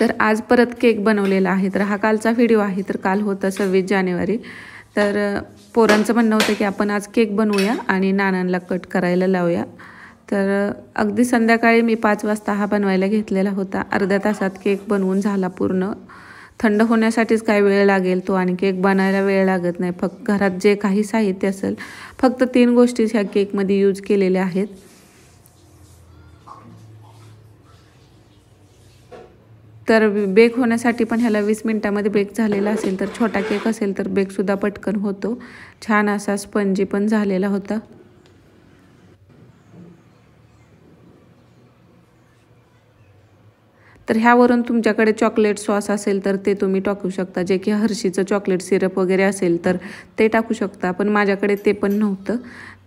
तर आज परत केक बनवलेला आहे। तर हा कालचा व्हिडिओ आहे। तर काल होता 26 जानेवारी। तर पोरांचं म्हणणं होतं की आपण आज केक बनवूया आणि नानांना कट करायला लावूया। तर अगदी संध्याकाळी मी 5 वाजता हा बनवायला घेतलेला होता। अर्ध्या तासात केक बनवून झाला पूर्ण। थंड होण्यासाठीच काय वेळ लागेल तो, आणि केक बनायला वेळ लागत नाही। फक्त घरात जे काही साहित्य असेल, फक्त 3 गोष्टी ह्या केकमध्ये यूज केलेल्या आहेत। तर बेक होण्यासाठी पण ह्याला 20 मिनिटांमध्ये बेक झालेला असेल, तर छोटा केक असेल तर बेकसुद्धा पटकन होतो। छान असा स्पंजी पण झालेला होता। तर ह्यावरून तुमच्याकडे चॉकलेट सॉस असेल तर ते तुम्ही टाकू शकता, जे की हर्षीचं चॉकलेट सिरप वगैरे असेल तर ते टाकू शकता। पण माझ्याकडे ते पण नव्हतं,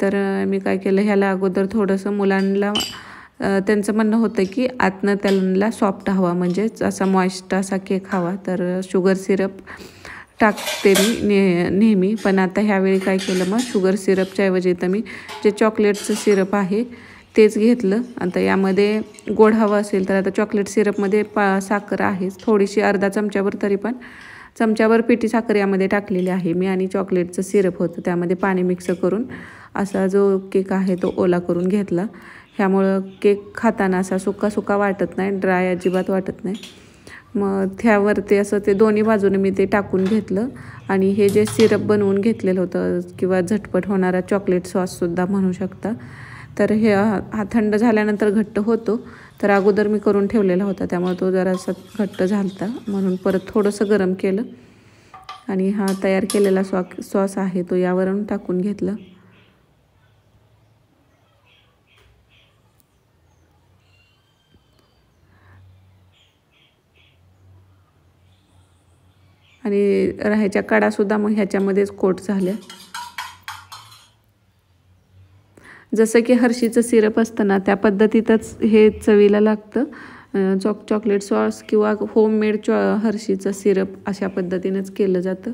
तर मी काय केलं, ह्याला अगोदर थोडंसं मुलांना त्यांचं म्हणणं होतं की आतनं त्यांना सॉफ्ट हवा, म्हणजेच असा मॉइस्ट असा केक हवा। तर शुगर सिरप टाकते मी नेहमी, पण आता ह्यावेळी काय केलं, मग शुगर सिरपच्या ऐवजी तर मी जे चॉकलेटचं सिरप आहे तेच घेतलं। आता यामध्ये गोड हवं असेल तर आता चॉकलेट सिरपमध्ये साखर आहे थोडीशी, अर्धा चमच्यावर, तरी पण चमच्यावर पिठी साखर यामध्ये टाकलेली आहे मी, आणि चॉकलेटचं सिरप होतं त्यामध्ये पाणी मिक्स करून असा जो केक आहे तो ओला करून घेतला। ह्यामुळं केक खाताना असा सुका सुका वाटत नाही, ड्राय अजिबात वाटत नाही। मग त्यावरती असं ते दोन्ही बाजूने मी ते टाकून घेतलं, आणि हे जे सिरप बनवून घेतलेलं होतं, किंवा झटपट होणारा चॉकलेट सॉससुद्धा म्हणू शकता, तर हे हा थंड झाल्यानंतर घट्ट होतो। तर अगोदर मी करून ठेवलेला होता, त्यामुळे तो जरासा घट्ट झालता, म्हणून परत थोडंसं गरम केलं, आणि हा तयार केलेला सॉस आहे तो यावरून टाकून घेतला। आणि ह्याच्या कडासुद्धा मग ह्याच्यामध्येच कोट झाल्या। जसं की हर्षीचं सिरप असतं ना, त्या पद्धतीतच हे चवीला लागतं। चॉकलेट सॉस किंवा होममेड हर्षीचं सिरप अशा पद्धतीनेच केलं जातं।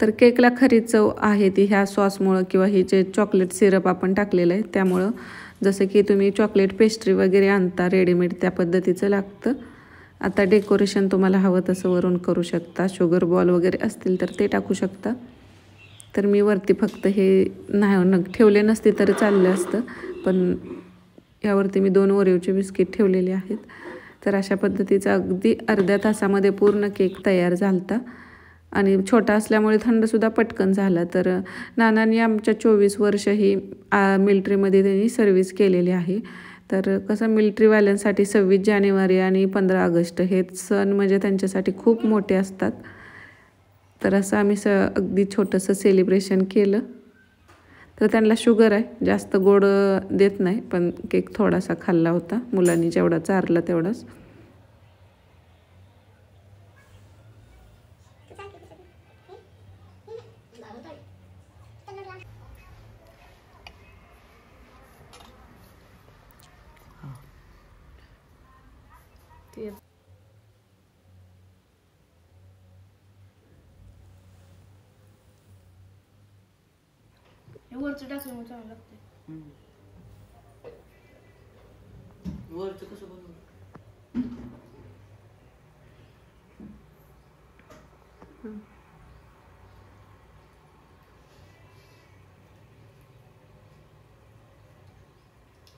तर केकला खरी चव आहे ती ह्या सॉसमुळं, किंवा हे जे चॉकलेट सिरप आपण टाकलेलं आहे त्यामुळं। जसं की तुम्ही चॉकलेट पेस्ट्री वगैरे आणता रेडीमेड, त्या पद्धतीचं लागतं। आता डेकोरेशन तुम्हाला हवं तसं वरून करू शकता, शुगर बॉल वगैरे असतील तर ते टाकू शकता। तर मी वरती फक्त हे नाही ठेवले नसते तरी चाललं असतं, पण यावरती मी 2 ओरिओचे बिस्किट ठेवलेले आहेत। तर अशा पद्धतीचा अगदी अर्ध्या तासामध्ये पूर्ण केक तयार झालता, आणि छोटा असल्यामुळे थंडसुद्धा पटकन झाला। तर नानांनी आमच्या 24 वर्ष ही मिलिटरीमध्ये त्यांनी सर्व्हिस केलेली आहे। तर कसं मिलिटरीवाल्यांसाठी 26 जानेवारी आणि 15 ऑगस्ट हे सण म्हणजे त्यांच्यासाठी खूप मोठे असतात। तर असं आम्ही अगदी छोटंसं सेलिब्रेशन केलं। तर त्यांना शुगर आहे, जास्त गोड देत नाही, पण केक थोडासा खाल्ला होता मुलांनी, जेवढा चारला तेवढाच। वरचं टाकलं मग चांगलं लागते। वरचं कसं बनवलं?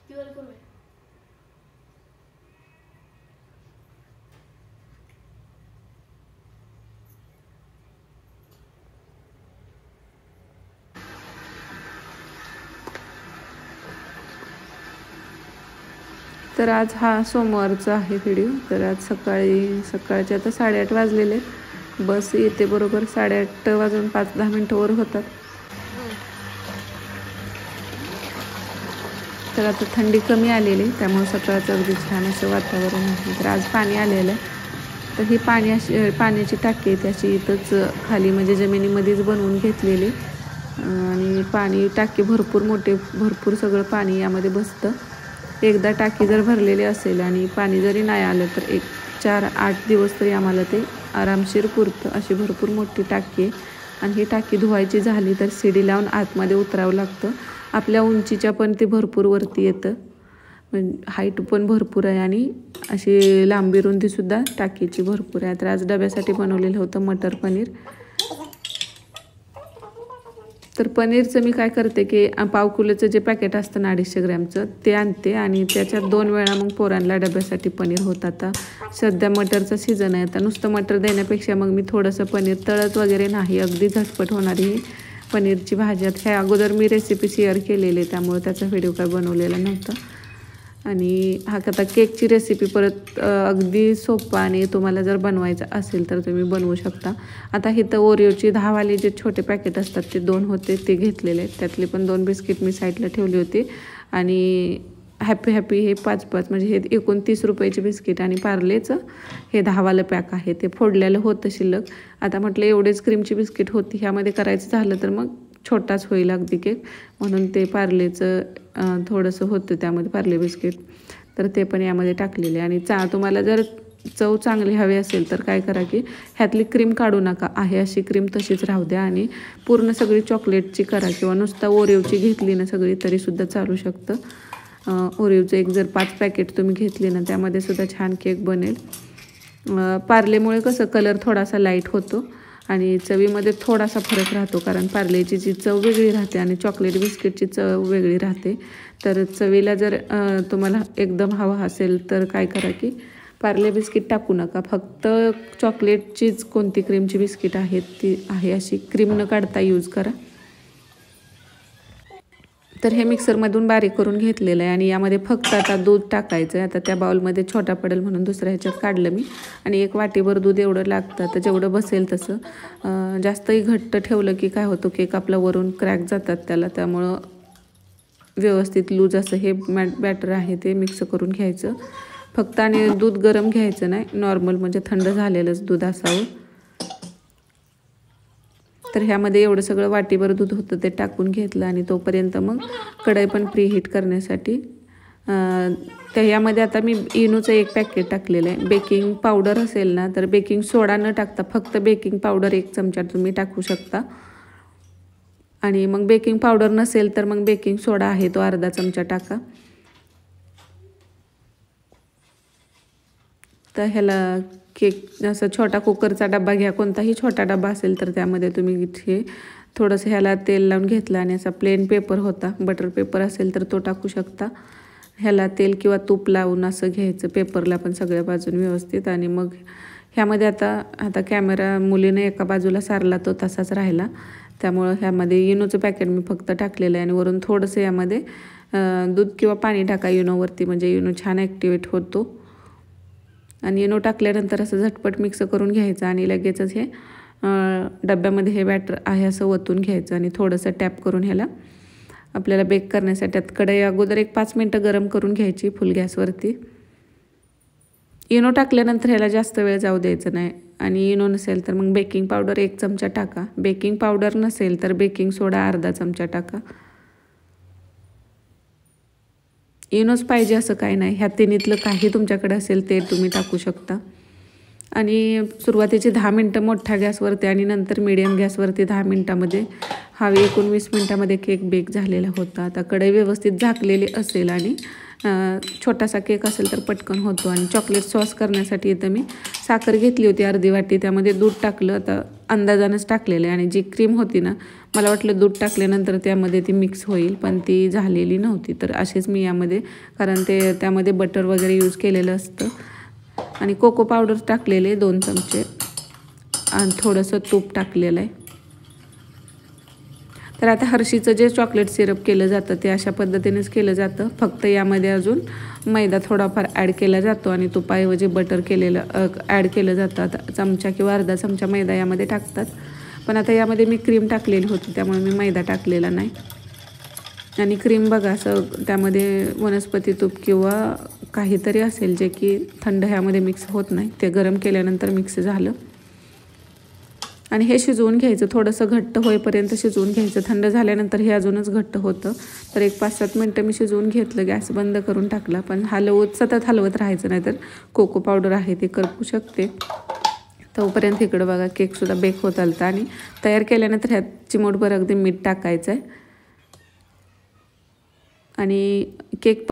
किती करू? तर आज हा सोमवारचा आहे व्हिडिओ। तर आज सकाळचे आता 8:30 वाजलेले, बस येते बरोबर 8:30 वाजून 5-10 मिनटं होतात। तर आता थंडी कमी आलेली, त्यामुळे सकाळचं अगदी छान असं वातावरण आहे। तर आज पाणी आलेलं आहे। तर ही पाण्याची टाकी आहे त्याची इथंच खाली, म्हणजे जमिनीमध्येच बनवून घेतलेली, आणि टाकी भरपूर सगळं पाणी यामध्ये बसतं। एकदा टाकी जर भरलेली असेल आणि पाणी जरी नाही आलं तर 4-8 दिवस तरी आम्हाला ते आरामशीर पुरतं। अशी भरपूर मोठी टाकी आहे, आणि ही टाकी धुवायची झाली तर शिडी लावून आतमध्ये उतरावं लागतं। आपल्या उंचीच्या पण ते भरपूर वरती येतं, हाईट पण भरपूर आहे आणि अशी लांबी रुंदीसुद्धा टाकीची भरपूर आहे. तर आज डब्यासाठी बनवलेलं होतं मटर पनीर. तर पनीरचं मी काय करते की पाव किलोचं जे पॅकेट असतं ना 250 ग्रॅमचं ते आणते आणि त्याच्यात 2 वेळा मग पोरांना डब्यासाठी पनीर होतं. आता सध्या मटरचा सीझन आहे. आता नुसतं मटर देण्यापेक्षा मग मी थोडंसं पनीर तळत वगैरे नाही, अगदी झटपट होणारी पनीरची भाजी. ह्या अगोदर मी रेसिपी शेअर केलेली आहे त्यामुळे त्याचा व्हिडिओ काय बनवलेला नव्हता. आणि हा आता केकची रेसिपी परत अगदी सोपा आणि तुम्हाला जर बनवायचं असेल तर तुम्ही बनवू शकता. आता इथं ओरिओची 10 वाली जे छोटे पॅकेट असतात ते 2 होते ते घेतलेले आहेत. त्यातली पण 2 बिस्किट मी साईडला ठेवली होती आणि हॅपी हे 5 म्हणजे हे एकूण 30 रुपयाची बिस्किट आणि पार्लेचं हे 10 वालं पॅक आहे ते फोडलेलं होतं शिल्लक. आता म्हटलं एवढेच क्रीमची बिस्किट होती, ह्यामध्ये करायचं झालं तर मग छोटाच होईल अगदी केक, म्हणून ते पार्लेचं थोडंसं होतं त्यामध्ये पार्ले बिस्किट, तर ते पण यामध्ये टाकलेले. आणि तुम्हाला जर चव चांगली हवी असेल तर काय करा की ह्यातली क्रीम काढू नका, आहे अशी क्रीम तशीच राहू द्या आणि पूर्ण सगळी चॉकलेटची करा किंवा नुसता ओरिओची घेतली ना सगळी तरीसुद्धा चालू शकतं. ओरिओचं एक जर 5 पॅकेट तुम्ही घेतली ना त्यामध्ये सुद्धा छान केक बनेल. पार्लेमुळे कसं कलर थोडासा लाईट होतो आणि चवीमध्ये थोडासा फरक राहतो, कारण पार्लेची जी चव वेगळी राहते आणि चॉकलेट बिस्किटची चव वेगळी राहते. तर चवीला जर तुम्हाला एकदम हवा असेल तर काय करा की पार्ले बिस्किट टाकू नका, फक्त चॉकलेटचीच कोणती क्रीमची बिस्किट आहेत ती आहे अशी क्रीम न काढता यूज करा. तर हे मिक्सरमधून बारीक करून घेतलेलं आहे आणि यामध्ये फक्त आता दूध टाकायचं आहे. आता त्या बाउलमध्ये छोटा पडेल म्हणून दुसऱ्या ह्याच्यात काढलं मी आणि 1 वाटीभर दूध एवढं लागतं. तर जेवढं बसेल तसं. जास्तही घट्ट ठेवलं की काय होतं केक आपला वरून क्रॅक जातात त्याला, त्यामुळं व्यवस्थित लूज असं हे बॅटर आहे ते मिक्स करून घ्यायचं फक्त. आणि दूध गरम घ्यायचं नाही, नॉर्मल म्हणजे थंड झालेलंच दूध असावं. तर ह्यामध्ये एवढं सगळं वाटीभर दूध होतं ते टाकून घेतलं आणि तोपर्यंत मग कढई पण प्रीहीट करण्यासाठी तर यामध्ये आता मी इनोचं 1 पॅकेट टाकलेलं आहे. बेकिंग पावडर असेल ना तर बेकिंग सोडा न टाकता फक्त बेकिंग पावडर 1 चमचा तुम्ही टाकू शकता. आणि मग बेकिंग पावडर नसेल तर मग बेकिंग सोडा आहे तो अर्धा चमचा टाका. तर ह्याला केक असं छोटा कुकरचा डबा घ्या, कोणताही छोटा डबा असेल तर त्यामध्ये तुम्ही इथे थोडंसं ह्याला तेल लावून घेतलं आणि असा प्लेन पेपर होता, बटर पेपर असेल तर तो टाकू शकता. ह्याला तेल किंवा तूप लावून असं घ्यायचं पेपरला पण सगळ्या बाजून व्यवस्थित. आणि मग ह्यामध्ये आता कॅमेरा मुलीने एका बाजूला सारला तो तसाच राहिला, त्यामुळं ह्यामध्ये इनोचं पॅकेट मी फक्त टाकलेलं आहे आणि वरून थोडंसं यामध्ये दूध किंवा पाणी टाका इनोवरती, म्हणजे इनो छान ॲक्टिवेट होतो. आणि इनो टाकल्यानंतर असं झटपट मिक्स करून घ्यायचं आणि लगेचच हे डब्यामध्ये हे बॅटर आहे असं ओतून घ्यायचं आणि थोडंसं टॅप करून ह्याला आपल्याला बेक करण्यासाठी कढई अगोदर 5 मिनटं गरम करून घ्यायची फुल गॅसवरती. इनो टाकल्यानंतर ह्याला जास्त वेळ जाऊ द्यायचं नाही. आणि इनो नसेल तर मग बेकिंग पावडर 1 चमचा टाका, बेकिंग पावडर नसेल तर बेकिंग सोडा अर्धा चमचा टाका. इनोच पाहिजे असं काही नाही, ह्या तिन्हीतलं काही तुमच्याकडे असेल ते तुम्ही टाकू शकता. आणि सुरुवातीचे 10 मिनटं मोठ्या गॅसवरती आणि नंतर मीडियम गॅसवरती 10 मिनटामध्ये हा 19 मिनटामध्ये केक बेक झालेला होता. आता कढई व्यवस्थित झाकलेली असेल आणि छोटासा केक असेल तर पटकन होतो. आणि चॉकलेट सॉस करण्यासाठी इथं मी साखर घेतली होती अर्धी वाटी, त्यामध्ये दूध टाकलं, आता अंदाजानंच टाकलेलं आहे. आणि जी क्रीम होती ना मला वाटलं दूध टाकल्यानंतर त्यामध्ये ती मिक्स होईल, पण ती झालेली नव्हती. तर असेच मी यामध्ये, कारण त्यामध्ये बटर वगैरे यूज केलेलं असतं. आणि कोको पावडर टाकलेले 2 चमचे आणि थोडंसं तूप टाकलेलं आहे. तर आता हर्षीचं जे चॉकलेट सिरप केलं जातं ते अशा पद्धतीनेच केलं जातं, फक्त यामध्ये अजून मैदा थोडाफार ॲड केला जातो आणि तुपाऐवजी बटर ॲड केलं जातं. आता चमचा किंवा अर्धा चमचा मैदा यामध्ये टाकतात, पण आता यामध्ये मी क्रीम टाकलेली होती त्यामुळे मी मैदा टाकलेला नाही. आणि क्रीम बघा असं त्यामध्ये वनस्पती तूप किंवा काहीतरी असेल जे की थंड ह्यामध्ये मिक्स होत नाही, ते गरम केल्यानंतर मिक्स झालं. आणि हे शिजवून घ्यायचं, थोडंसं घट्ट होईपर्यंत शिजवून घ्यायचं. थंड झाल्यानंतर हे अजूनच घट्ट होतं. तर 5-7 मिनटं मी शिजवून घेतलं, गॅस बंद करून टाकला. पण सतत हलवत राहायचं, नाही तर कोको पावडर आहे ते करपू शकते. तोपर्यंत इकडं बघा केकसुद्धा बेक होत आलता. आणि तयार केल्यानंतर ह्यात चिमूटभर अगदी मीठ टाकायचं आहे आणि केक